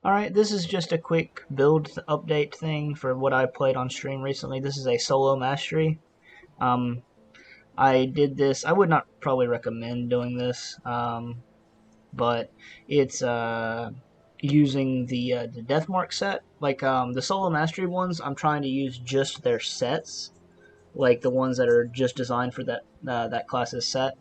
Alright, this is just a quick build update thing for what I played on stream recently. This is a solo mastery. Um, I did this. I would not probably recommend doing this, but it's using the Deathmark set. Like the solo mastery ones, I'm trying to use just their sets, like the ones that are just designed for that class's set.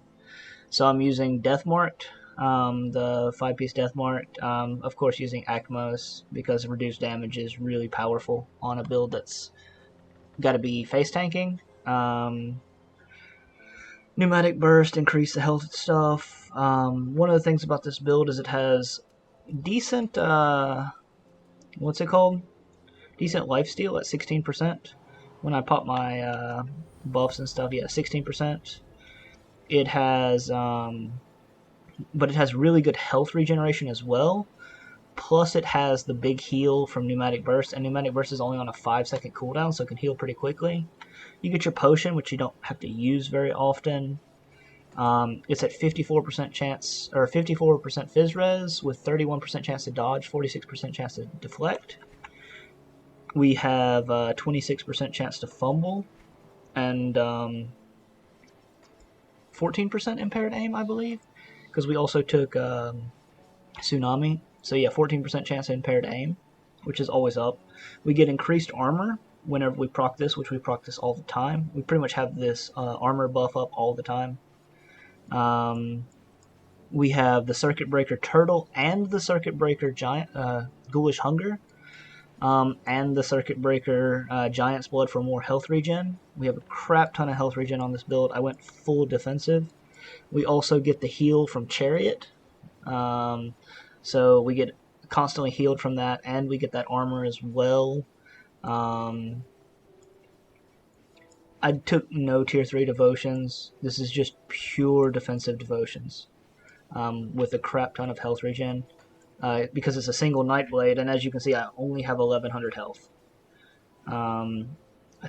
So I'm using Deathmarked, the 5-piece Deathmarked, of course using Acmos because reduced damage is really powerful on a build that's got to be face tanking. Pneumatic Burst, increase the health stuff. One of the things about this build is it has decent, what's it called? Decent lifesteal at 16%. When I pop my buffs and stuff, yeah, 16%. It has, but it has really good health regeneration as well. Plus, it has the big heal from Pneumatic Burst, and Pneumatic Burst is only on a 5-second cooldown, so it can heal pretty quickly. You get your potion, which you don't have to use very often. It's at 54% chance, or 54% phys res, with 31% chance to dodge, 46% chance to deflect. We have 26% chance to fumble, and 14% impaired aim, I believe, because we also took Tsunami. So yeah, 14% chance of impaired aim, which is always up. We get increased armor whenever we proc this, which we proc this all the time. We pretty much have this armor buff up all the time. We have the Circuit Breaker Turtle and the Circuit Breaker Giant Ghoulish Hunger, and the Circuit Breaker Giant's Blood for more health regen. We have a crap ton of health regen on this build. I went full defensive. We also get the heal from Chariot. So we get constantly healed from that, and we get that armor as well. I took no tier 3 devotions. This is just pure defensive devotions with a crap ton of health regen because it's a single Nightblade, and as you can see, I only have 1100 health. I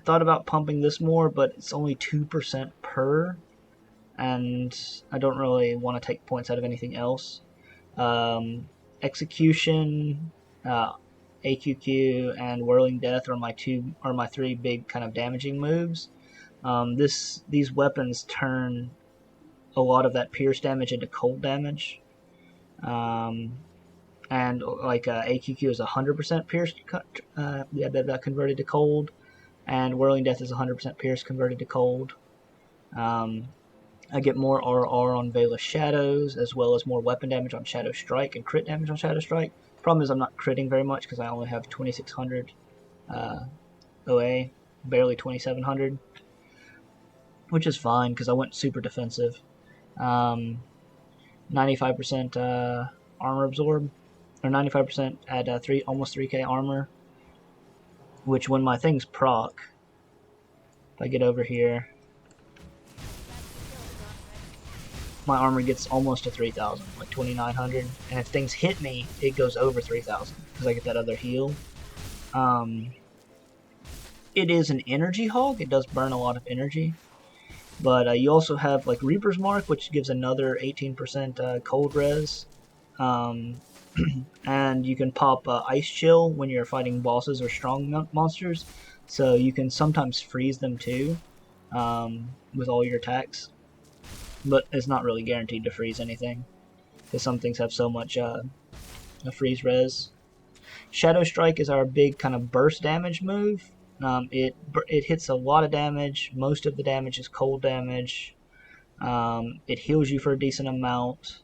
thought about pumping this more, but it's only 2% per, and I don't really want to take points out of anything else. Execution, AQQ, and Whirling Death are my three big kind of damaging moves. These weapons turn a lot of that pierce damage into cold damage, and like AQQ is 100% pierce converted to cold, and Whirling Death is 100% pierce converted to cold. I get more RR on Veil of Shadows, as well as more weapon damage on Shadow Strike and crit damage on Shadow Strike. Problem is I'm not critting very much because I only have 2600 OA, barely 2700, which is fine because I went super defensive. 95% armor absorb, or 95% at almost 3k armor, which when my things proc, if I get over here, my armor gets almost to 3,000, like 2,900, and if things hit me, it goes over 3,000, because I get that other heal. It is an energy hog, it does burn a lot of energy, but you also have like Reaper's Mark, which gives another 18% cold res, and you can pop Ice Chill when you're fighting bosses or strong monsters, so you can sometimes freeze them too, with all your attacks. But it's not really guaranteed to freeze anything, because some things have so much a freeze res. Shadow Strike is our big kind of burst damage move. It hits a lot of damage. Most of the damage is cold damage. It heals you for a decent amount,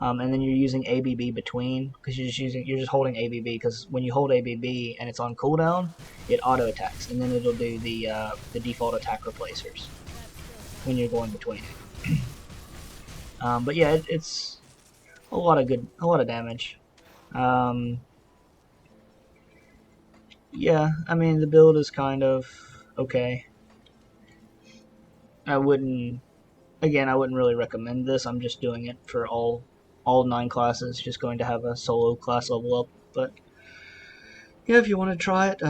and then you're using ABB between, because you're just holding ABB, because when you hold ABB and it's on cooldown, it auto attacks, and then it'll do the default attack replacers when you're going between it. But yeah, it's a lot of damage. Yeah, I mean the build is kind of okay. I wouldn't really recommend this. I'm just doing it for all 9 classes. Just going to have a solo class level up, but yeah, if you want to try it,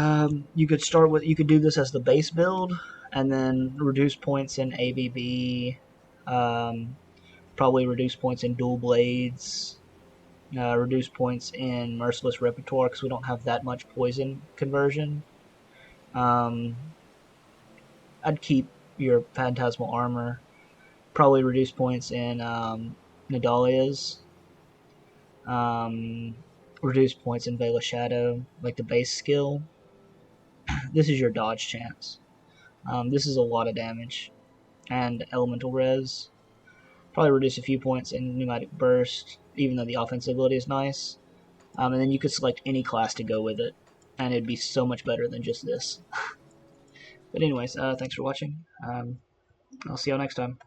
you could do this as the base build, and then reduce points in ABB. Probably reduce points in dual blades, reduce points in Merciless Repertoire because we don't have that much poison conversion. I'd keep your Phantasmal Armor. Probably reduce points in Nadalia's. Reduce points in Veil of Shadow, like the base skill. This is your dodge chance. This is a lot of damage. And Elemental Res. Probably reduce a few points in Pneumatic Burst, even though the offensive ability is nice. And then you could select any class to go with it, and it'd be so much better than just this. But anyways, thanks for watching. I'll see y'all next time.